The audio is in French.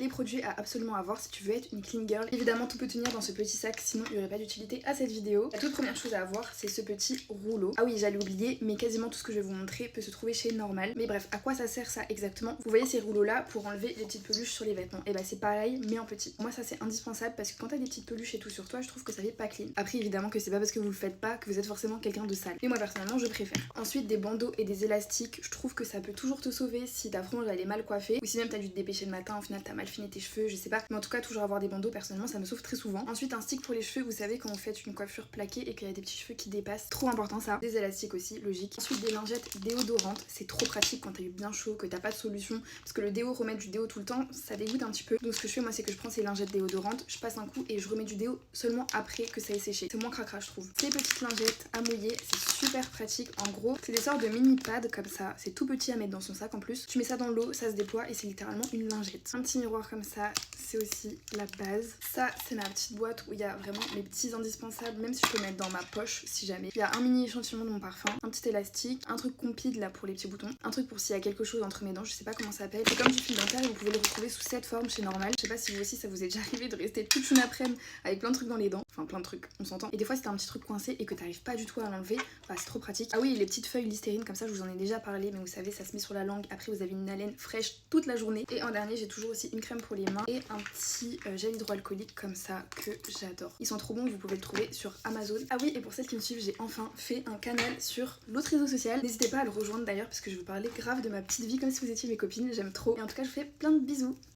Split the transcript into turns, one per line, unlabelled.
les produits à absolument avoir si tu veux être une clean girl. Évidemment tout peut tenir dans ce petit sac, sinon il n'y aurait pas d'utilité à cette vidéo. La toute première chose à avoir, c'est ce petit rouleau. Ah oui, j'allais oublier, mais quasiment tout ce que je vais vous montrer peut se trouver chez Normal. Mais bref, à quoi ça sert ça exactement? Vous voyez ces rouleaux là pour enlever les petites peluches sur les vêtements. Et bah c'est pareil mais en petit. Moi ça c'est indispensable parce que quand t'as des petites peluches et tout sur toi, je trouve que ça fait pas clean. Après évidemment que c'est pas parce que vous le faites pas que vous êtes forcément quelqu'un de sale. Mais moi personnellement je préfère. Ensuite des bandeaux et des élastiques, je trouve que ça peut toujours te sauver si ta frange elle est mal coiffée ou si même t'as dû te dépêcher le matin, au final t'as mal finé tes cheveux, je sais pas. Mais en tout cas toujours avoir des bandeaux, personnellement ça me sauve très souvent. Ensuite un stick pour les cheveux, vous savez quand vous faites une coiffure plaquée et qu'il y a des petits cheveux qui dépassent, trop important ça. Des élastiques aussi, logique. Ensuite des lingettes déodorantes, c'est trop pratique quand t'as eu bien chaud, que t'as pas de solution, parce que le déo, remettre du déo tout le temps, ça dégoûte un petit peu. Donc ce que je fais moi c'est que je prends ces lingettes déodorantes, je passe un coup et je remets du déo seulement après que ça ait séché. C'est moins cracra je trouve. Ces petites lingettes à mouiller, c'est super pratique. En gros, c'est des sortes de mini pads comme ça, c'est tout petit à mettre dans son sac en plus. Tu mets ça dans l'eau, ça se déploie et c'est littéralement une lingette. Un petit miroir comme ça, c'est aussi la base. Ça c'est ma petite boîte où il y a vraiment mes petits indispensables, même si je peux mettre dans ma poche si jamais. Il y a un mini échantillon de mon parfum, un petit élastique, un truc compide là pour les petits boutons, un truc pour s'il y a quelque chose entre mes dents, je sais pas comment ça s'appelle. C'est comme du fil dentaire et vous pouvez le retrouver sous cette forme chez Normal. Je sais pas si vous aussi ça vous est déjà arrivé de rester toute une après-midi avec plein de trucs dans les dents, enfin plein de trucs, on s'entend. Et des fois si t'as un petit truc coincé et que t'arrives pas du tout à l'enlever, bah c'est trop pratique. Ah oui, les petites feuilles Listerine comme ça, je vous en ai déjà parlé, mais vous savez ça se met sur la langue, après vous avez une haleine fraîche toute la journée. Et en dernier j'ai toujours aussi une crème pour les mains et un petit gel hydroalcoolique comme ça que j'adore. Ils sont trop bons, vous pouvez le trouver sur Amazon. Ah oui, et pour celles qui me suivent, j'ai enfin fait un canal sur l'autre réseau social. N'hésitez pas à le rejoindre d'ailleurs parce que je vais vous parler grave de ma petite vie comme si vous étiez mes copines, j'aime trop. Et en tout cas je vous fais plein de bisous.